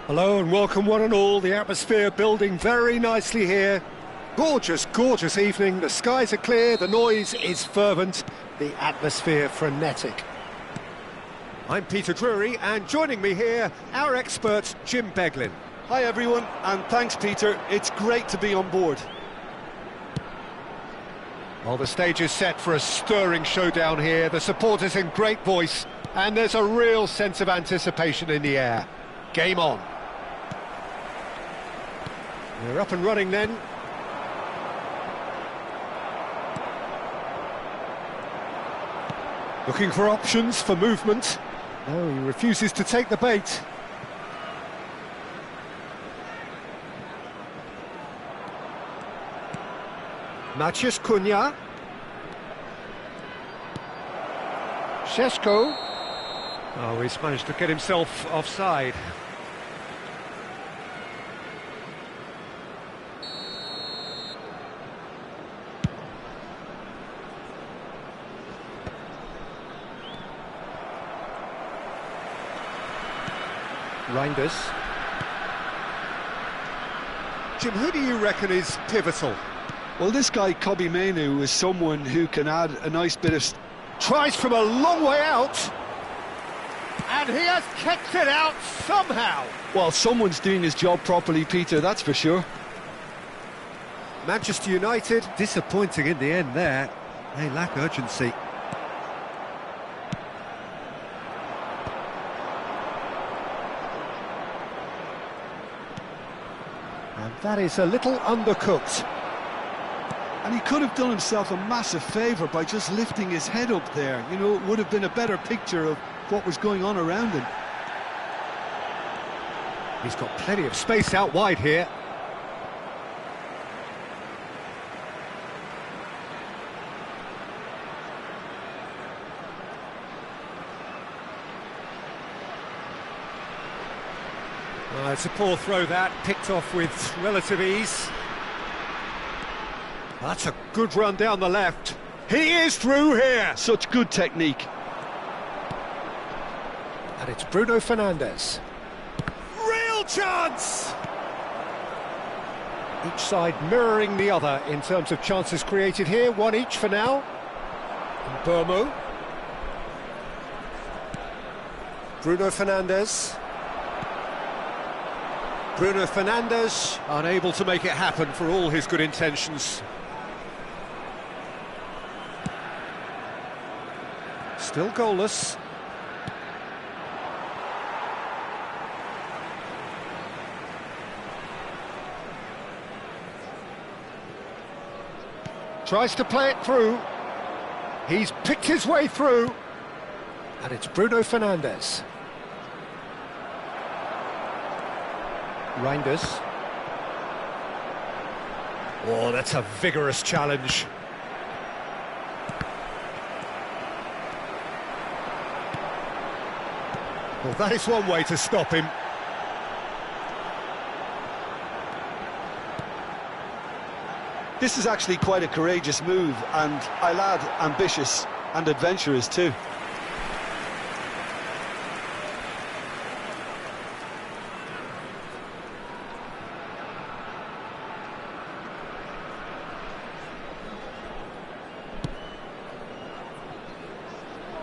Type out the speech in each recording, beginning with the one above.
Hello and welcome one and all. The atmosphere building very nicely here. Gorgeous, gorgeous evening. The skies are clear, the noise is fervent, the atmosphere frenetic. I'm Peter Drury, and joining me here, our expert Jim Beglin. Hi everyone, and thanks Peter. It's great to be on board. Well, the stage is set for a stirring showdown here. The supporters in great voice, and there's a real sense of anticipation in the air. Game on. We're up and running then. Looking for options for movement. No, he refuses to take the bait. Maciej Cunha. Šeško. Oh, he's managed to get himself offside. Reinders. Jim, who do you reckon is pivotal? Well, this guy, Kobbie Mainoo, is someone who can add a nice bit of... Tries from a long way out. And he has kicked it out somehow. Well, someone's doing his job properly, Peter, that's for sure. Manchester United, disappointing in the end there. They lack urgency. And that is a little undercooked. And he could have done himself a massive favour by just lifting his head up there. You know, it would have been a better picture of what was going on around him. He's got plenty of space out wide here. It's a poor throw that, picked off with relative ease. That's a good run down the left. He is through here! Such good technique. And it's Bruno Fernandes. Real chance! Each side mirroring the other in terms of chances created here. One each for now. And Burmo. Bruno Fernandes. Bruno Fernandes, unable to make it happen for all his good intentions. Still goalless. Tries to play it through. He's picked his way through. And it's Bruno Fernandes. Reinders. Oh, that's a vigorous challenge. Well, that is one way to stop him. This is actually quite a courageous move, and I'll add ambitious and adventurous too.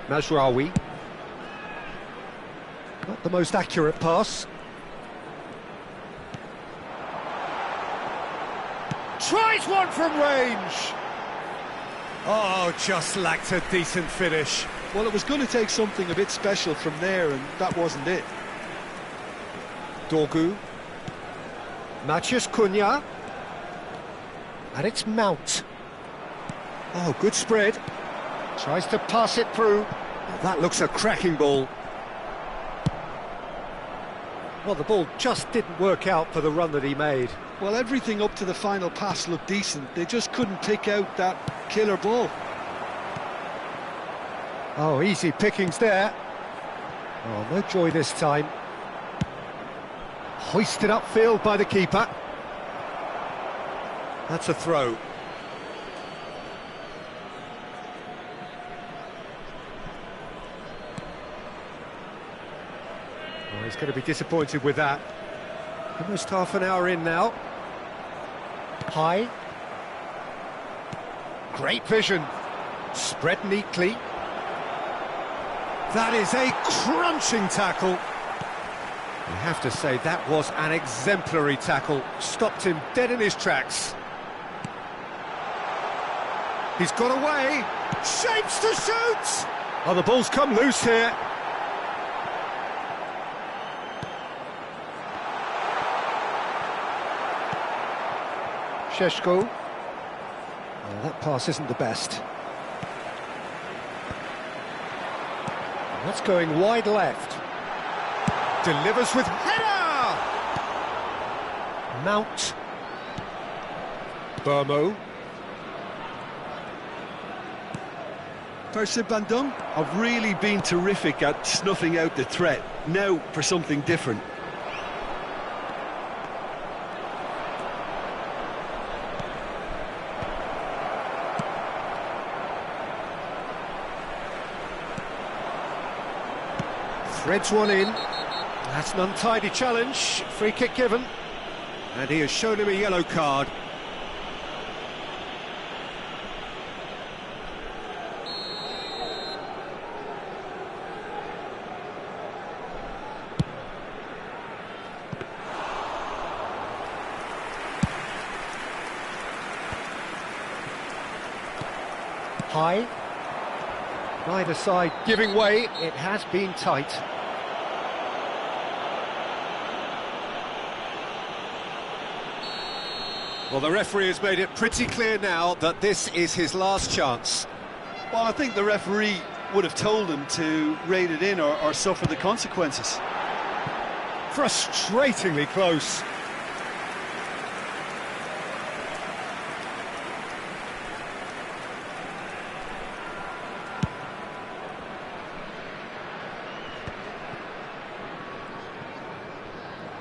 Mazraoui. Not the most accurate pass. Tries one from range! Oh, just lacked a decent finish. Well, it was going to take something a bit special from there, and that wasn't it. Dorgu. Maciej Cunha. And it's Mount. Oh, good spread. Tries to pass it through. Oh, that looks a cracking ball. Well, the ball just didn't work out for the run that he made. Well, everything up to the final pass looked decent. They just couldn't pick out that killer ball. Oh, easy pickings there. Oh, no joy this time. Hoisted upfield by the keeper. That's a throw. Well, he's going to be disappointed with that. Almost half an hour in now. High. Great vision. Spread neatly. That is a crunching tackle. You have to say that was an exemplary tackle. Stopped him dead in his tracks. He's got away. Shapes to shoot! Oh, the ball's come loose here. Sheshko. Oh, that pass isn't the best. That's going wide left. Delivers with header! Mount. Burmo. Persib have really been terrific at snuffing out the threat. Now for something different. Threads one in. That's an untidy challenge. Free kick given. And he has shown him a yellow card. High. Neither side giving way. It has been tight. Well, the referee has made it pretty clear now that this is his last chance. Well, I think the referee would have told him to rein it in or suffer the consequences. Frustratingly close.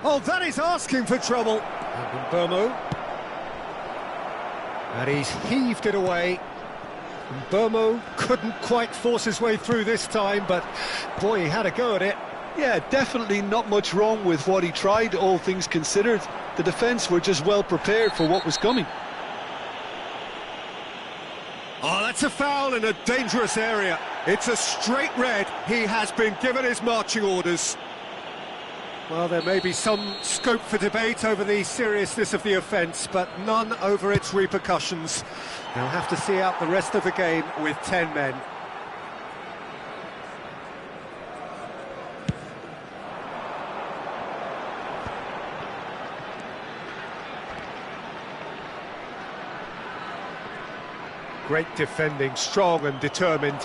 Oh, that is asking for trouble. And Burmo. And he's heaved it away. And Burmo couldn't quite force his way through this time, but boy, he had a go at it. Yeah, definitely not much wrong with what he tried, all things considered. The defence were just well prepared for what was coming. Oh, that's a foul in a dangerous area. It's a straight red. He has been given his marching orders. Well, there may be some scope for debate over the seriousness of the offence, but none over its repercussions. They'll have to see out the rest of the game with 10 men. Great defending, strong and determined.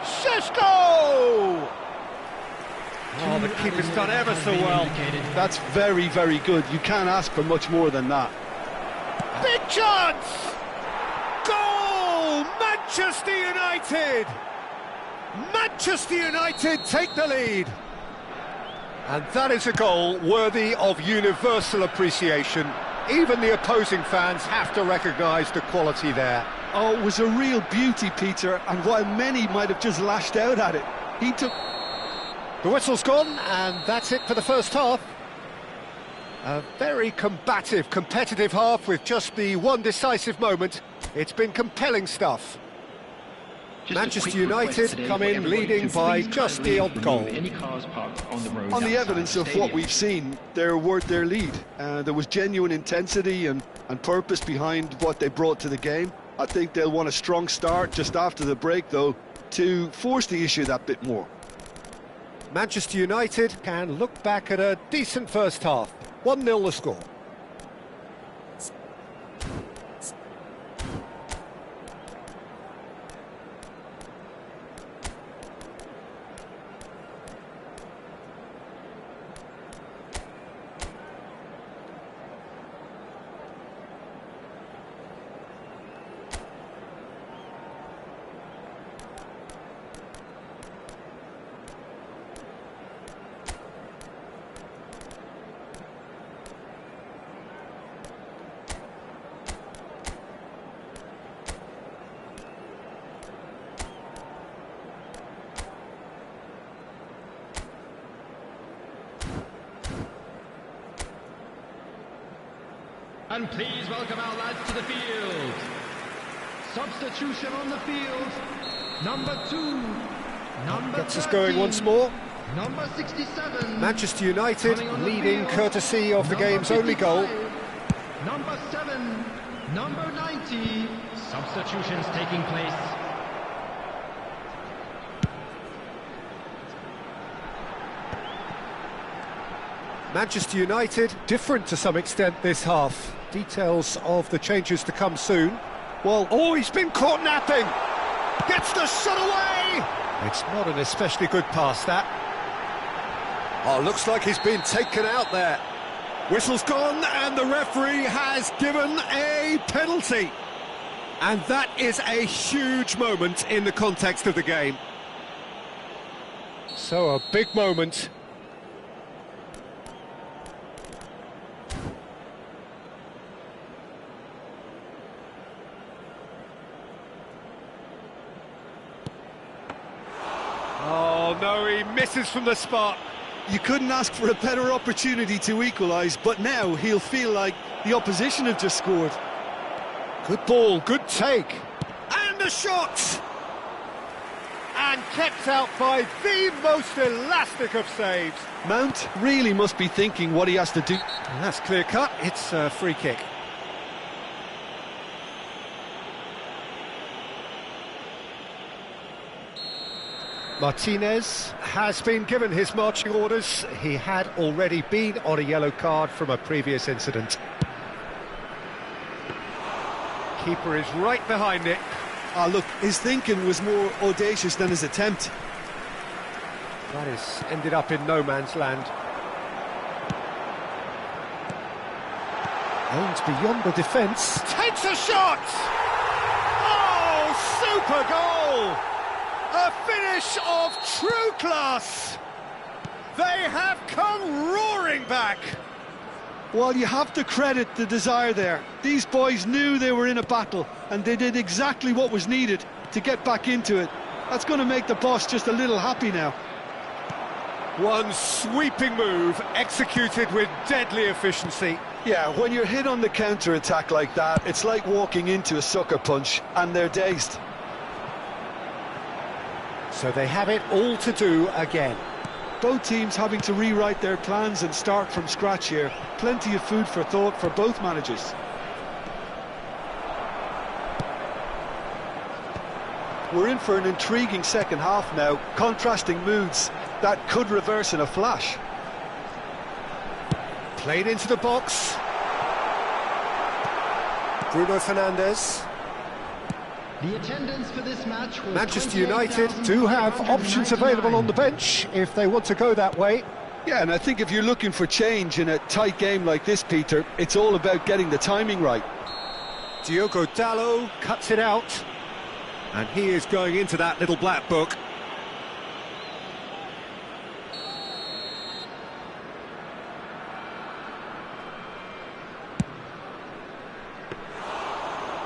Sheshko! Oh, the keeper's done ever so well. That's very, very good. You can't ask for much more than that. Big chance! Goal! Manchester United! Manchester United take the lead. And that is a goal worthy of universal appreciation. Even the opposing fans have to recognise the quality there. Oh, it was a real beauty, Peter, and while many might have just lashed out at it, he took... The whistle's gone, and that's it for the first half. A very combative, competitive half with just the one decisive moment. It's been compelling stuff. Manchester United come in leading by just the odd goal. On the evidence of what we've seen, they're worth their lead. There was genuine intensity and purpose behind what they brought to the game. I think they'll want a strong start just after the break, though, to force the issue that bit more. Manchester United can look back at a decent first half. 1-0 the score. And please welcome our lads to the field. Substitution on the field. Number 2. Gets us going once more. Number 67. Manchester United leading courtesy of the game's only goal. Number 7. Number 90. Substitutions taking place. Manchester United different to some extent this half. Details of the changes to come soon. Well, oh, he's been caught napping. Gets the shot away. It's not an especially good pass, that. Oh, looks like he's been taken out there. Whistle's gone, and the referee has given a penalty. And that is a huge moment in the context of the game. So, a big moment. Oh, no, he misses from the spot. You couldn't ask for a better opportunity to equalise, but now he'll feel like the opposition have just scored. Good ball, good take. And a shot! And kept out by the most elastic of saves. Mount really must be thinking what he has to do. And that's clear cut, it's a free kick. Martinez has been given his marching orders. He had already been on a yellow card from a previous incident. Keeper is right behind it. Ah, look, his thinking was more audacious than his attempt. That has ended up in no man's land. Aims beyond the defence. Takes a shot! Oh, super goal! A finish of true class! They have come roaring back! Well, you have to credit the desire there. These boys knew they were in a battle, and they did exactly what was needed to get back into it. That's going to make the boss just a little happy now. One sweeping move, executed with deadly efficiency. Yeah, when you're hit on the counter-attack like that, it's like walking into a sucker punch, and they're dazed. So they have it all to do again. Both teams having to rewrite their plans and start from scratch here. Plenty of food for thought for both managers. We're in for an intriguing second half now, contrasting moods that could reverse in a flash. Played into the box. Bruno Fernandes. The attendance for this match was Manchester United do have options available on the bench if they want to go that way. Yeah, and I think if you're looking for change in a tight game like this, Peter, it's all about getting the timing right. Diogo Dalot cuts it out, and he is going into that little black book.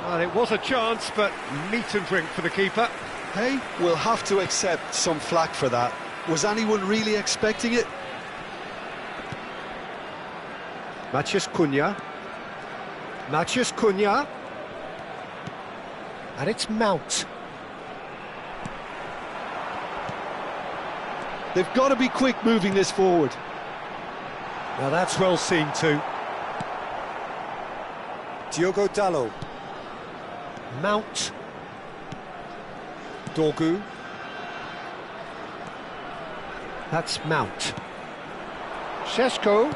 Well, it was a chance, but meat and drink for the keeper. Hey, we'll have to accept some flack for that. Was anyone really expecting it? Matheus Cunha. Matheus Cunha. And it's Mount. They've got to be quick moving this forward. Now that's well seen too. Diogo Dalot. Mount. Dorgu. That's Mount. Šeško.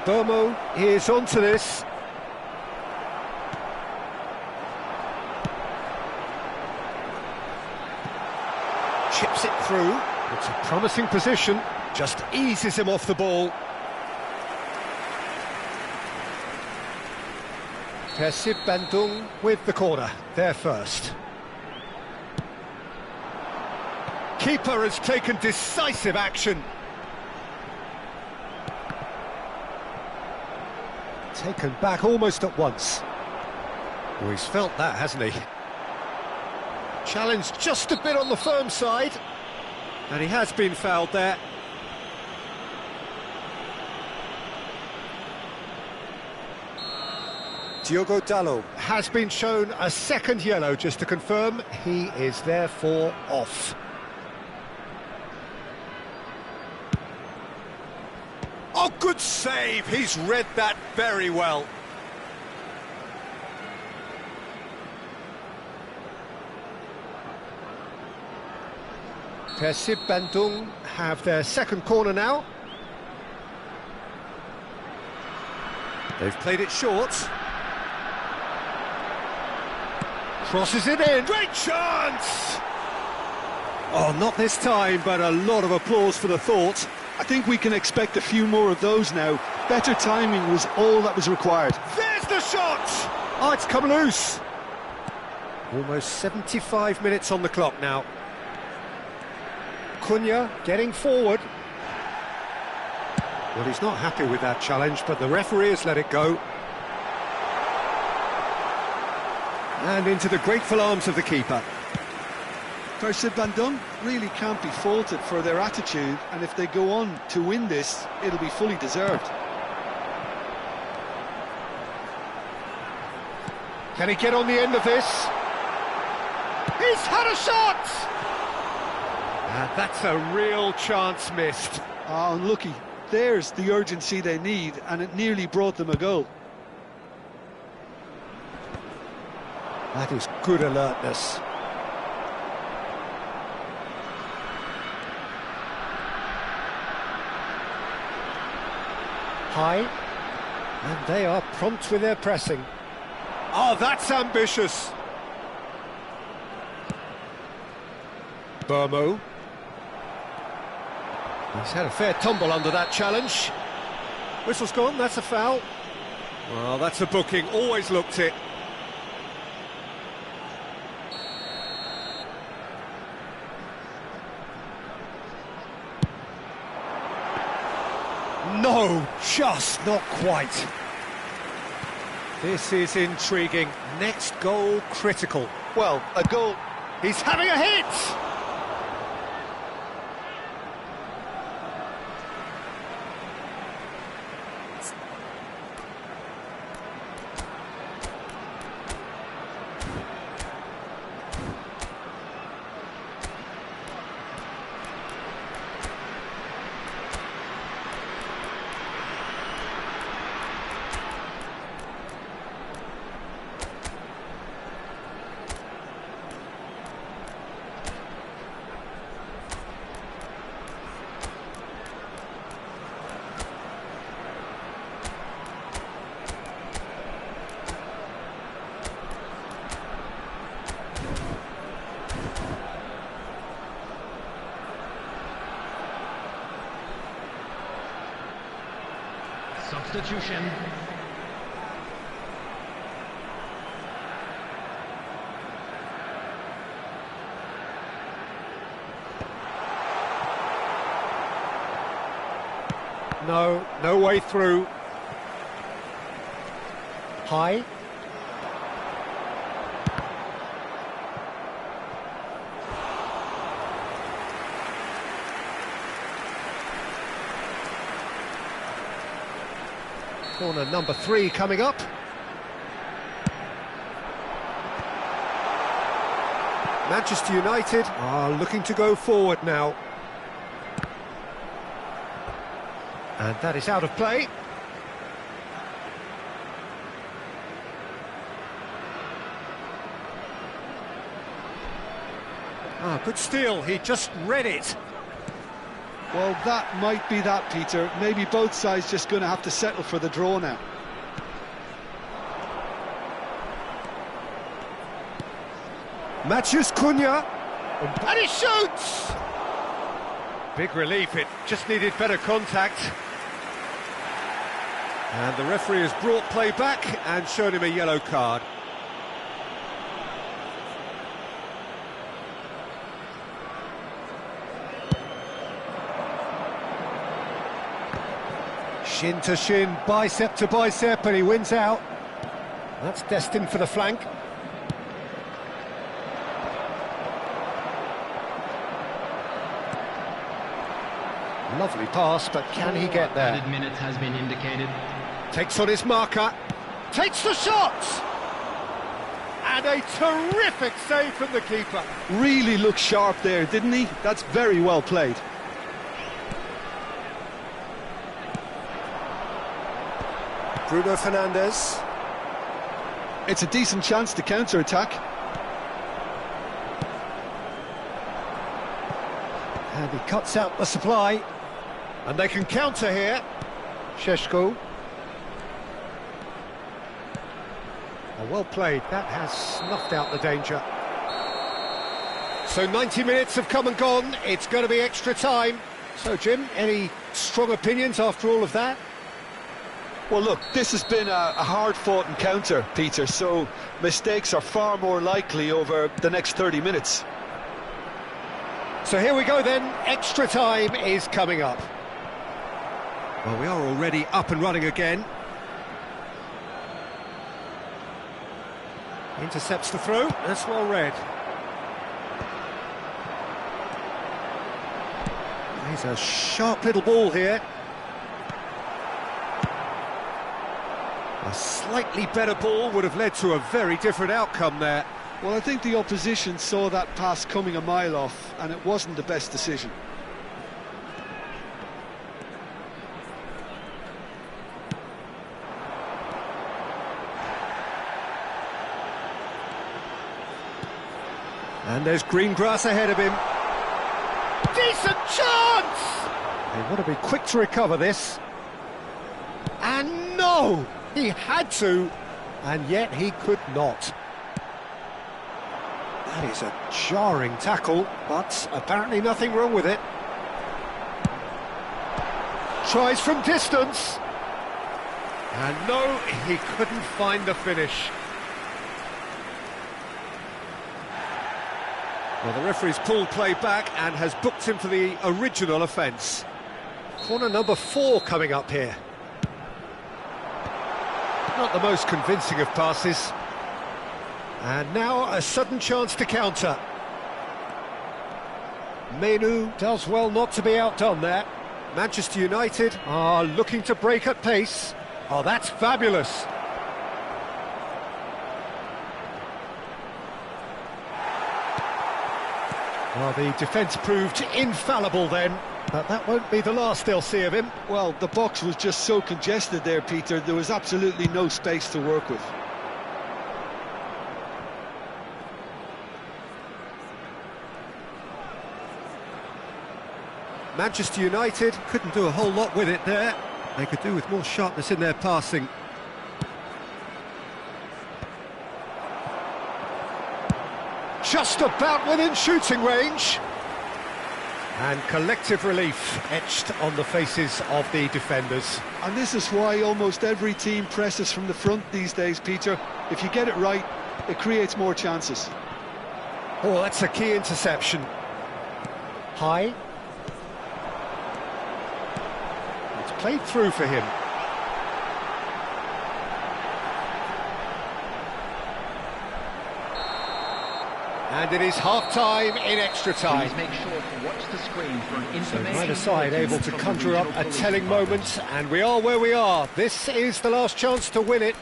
Burmo is onto this. Chips it through. It's a promising position. Just eases him off the ball. Persib Bandung with the corner, there first. Keeper has taken decisive action. Taken back almost at once. Oh, he's felt that, hasn't he? Challenged just a bit on the firm side. And he has been fouled there. Diogo Dalot has been shown a second yellow, just to confirm. He is therefore off. Oh, good save. He's read that very well. Persib Bandung have their second corner now. They've played it short. Crosses it in. Great chance! Oh, not this time, but a lot of applause for the thought. I think we can expect a few more of those now. Better timing was all that was required. There's the shot! Oh, it's come loose. Almost 75 minutes on the clock now. Cunha getting forward. Well, he's not happy with that challenge, but the referee has let it go. And into the grateful arms of the keeper. Persib Bandung really can't be faulted for their attitude, and if they go on to win this, it'll be fully deserved. Can he get on the end of this? He's had a shot! And that's a real chance missed. Ah, unlucky. There's the urgency they need, and it nearly brought them a goal. That is good alertness. High, and they are prompt with their pressing. Oh, that's ambitious. Burmo. He's had a fair tumble under that challenge. Whistle's gone, that's a foul. Well, that's a booking, always looked it. No, just not quite. This is intriguing. Next goal critical. Well, a goal. He's having a hit! Substitution. No way through. High. Corner number 3 coming up. Manchester United are looking to go forward now. And that is out of play. Ah, good steal, he just read it. Well, that might be that, Peter. Maybe both sides just going to have to settle for the draw now. Matthews Cunha. And he shoots! Big relief, it just needed better contact. And the referee has brought play back and shown him a yellow card. Shin to shin, bicep to bicep, and he wins out. That's destined for the flank. Lovely pass, but can he get there? Added minute has been indicated. Takes on his marker. Takes the shot! And a terrific save from the keeper. Really looked sharp there, didn't he? That's very well played. Bruno Fernandes. It's a decent chance to counter-attack. And he cuts out the supply. And they can counter here. Sheshko. Well played, that has snuffed out the danger. So 90 minutes have come and gone, it's going to be extra time. So Jim, any strong opinions after all of that? Well look, this has been a hard-fought encounter, Peter, so mistakes are far more likely over the next 30 minutes. So here we go then, extra time is coming up. Well, we are already up and running again. Intercepts the throw, that's well read. He's a sharp little ball here. A slightly better ball would have led to a very different outcome there. Well, I think the opposition saw that pass coming a mile off, and it wasn't the best decision. And there's green grass ahead of him. Decent chance! They want to be quick to recover this. And no! He had to, and yet he could not. That is a jarring tackle, but apparently nothing wrong with it. Tries from distance. And no, he couldn't find the finish. Well, the referee's pulled play back and has booked him for the original offence. Corner number 4 coming up here. Not the most convincing of passes. And now a sudden chance to counter. Medan does well not to be outdone there. Manchester United are looking to break at pace. Oh, that's fabulous. Well, the defence proved infallible then, but that won't be the last they'll see of him. Well, the box was just so congested there, Peter, there was absolutely no space to work with. Manchester United couldn't do a whole lot with it there. They could do with more sharpness in their passing. Just about within shooting range. And collective relief etched on the faces of the defenders. And this is why almost every team presses from the front these days, Peter. If you get it right, it creates more chances. Oh, that's a key interception. High. It's played through for him. And it is half-time in extra time. Please make sure to watch the screen for an information. So neither side able to conjure up a telling moment, and we are where we are. This is the last chance to win it.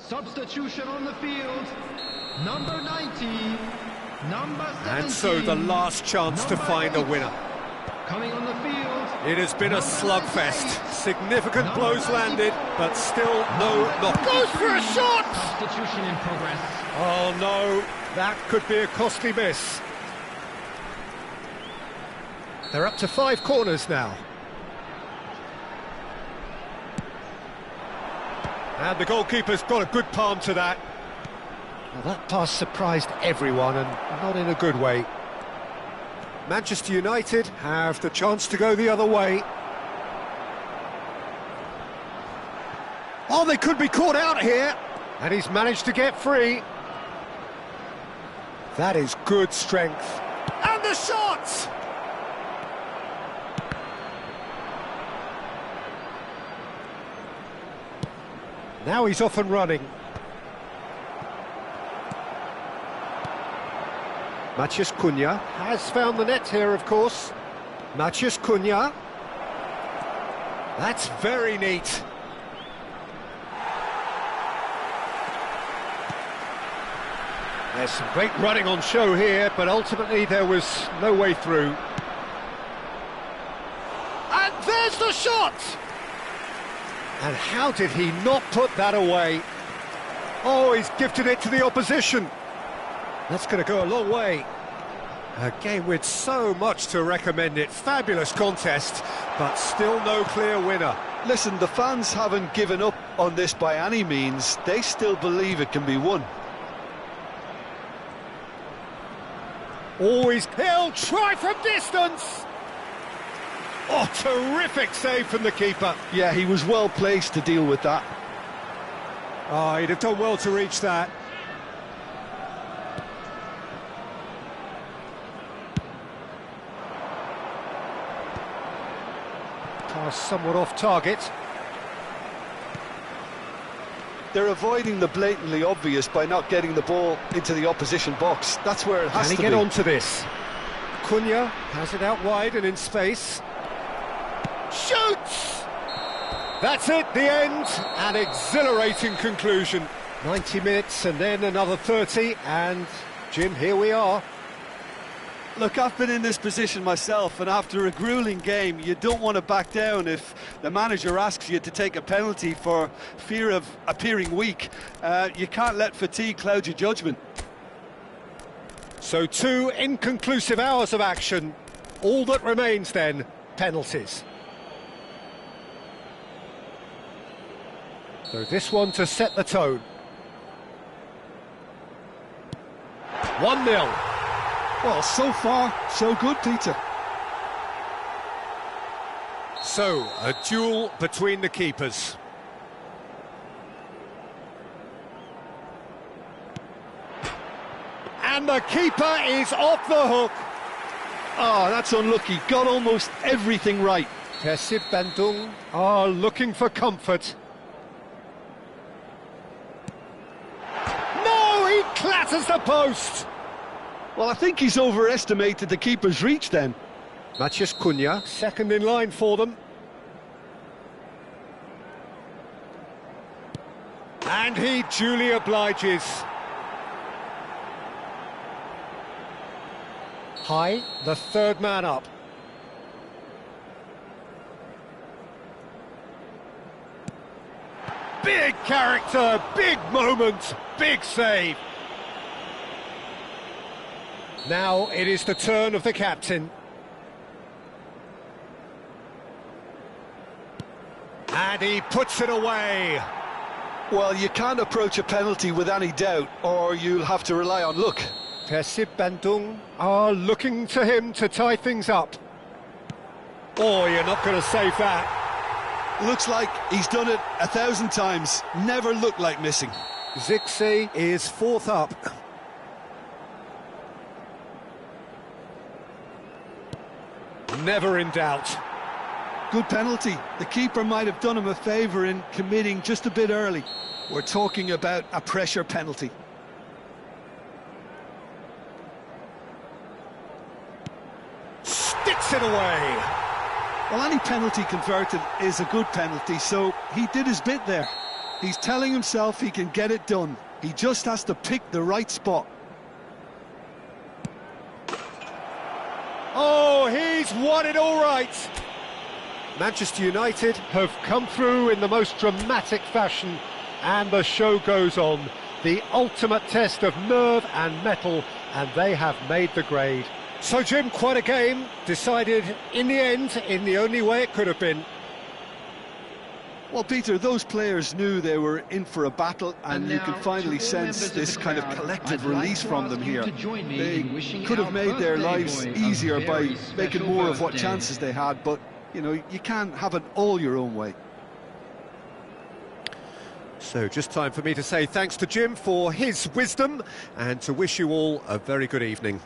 Substitution on the field, number 90, number 17. And so the last chance to find a winner. Coming on the field. It has been a slugfest. Significant blows landed, but still no knock. Goes for a shot! Substitution in progress. Oh no, that could be a costly miss. They're up to 5 corners now. And the goalkeeper's got a good palm to that. Well, that pass surprised everyone, and not in a good way. Manchester United have the chance to go the other way. Oh, they could be caught out here. And he's managed to get free. That is good strength. And the shot! Now he's off and running. Matheus Cunha has found the net here, of course. Matheus Cunha. That's very neat. There's some great running on show here, but ultimately there was no way through. And there's the shot! And how did he not put that away? Oh, he's gifted it to the opposition. That's going to go a long way. A game with so much to recommend it. Fabulous contest, but still no clear winner. Listen, the fans haven't given up on this by any means. They still believe it can be won. Always, he'll try from distance. Oh, terrific save from the keeper. Yeah, he was well placed to deal with that. Oh, he'd have done well to reach that. Pass somewhat off target. They're avoiding the blatantly obvious by not getting the ball into the opposition box. That's where it has to be. Can he get onto this? Cunha has it out wide and in space. Shoots! That's it, the end. An exhilarating conclusion. 90 minutes and then another 30, and Jim, here we are. Look, I've been in this position myself, and after a gruelling game, you don't want to back down if the manager asks you to take a penalty for fear of appearing weak. You can't let fatigue cloud your judgment. So 2 inconclusive hours of action. All that remains then, penalties. So this one to set the tone. 1-0. Well, so far, so good, Peter. So, a duel between the keepers. And the keeper is off the hook. Oh, that's unlucky. Got almost everything right. Persib Bandung are looking for comfort. No, he clatters the post. Well, I think he's overestimated the keeper's reach then. Matheus Cunha, second in line for them. And he duly obliges. High, the third man up. Big character, big moment, big save. Now it is the turn of the captain. And he puts it away. Well, you can't approach a penalty with any doubt, or you'll have to rely on luck. Persib Bandung are looking to him to tie things up. Oh, you're not going to save that. Looks like he's done it 1,000 times. Never looked like missing. Zixi is fourth up. Never in doubt. Good penalty. The keeper might have done him a favour in committing just a bit early. We're talking about a pressure penalty. Sticks it away. Well, any penalty converted is a good penalty, so he did his bit there. He's telling himself he can get it done. He just has to pick the right spot. Oh, he's won it all right. Manchester United have come through in the most dramatic fashion, and the show goes on. The ultimate test of nerve and mettle, and they have made the grade. So, Jim, quite a game, decided in the end in the only way it could have been. Well, Peter, those players knew they were in for a battle, and you can finally sense this kind of collective release from them here. They could have made their lives easier by making more of what chances they had, but, you know, you can't have it all your own way. So just time for me to say thanks to Jim for his wisdom and to wish you all a very good evening.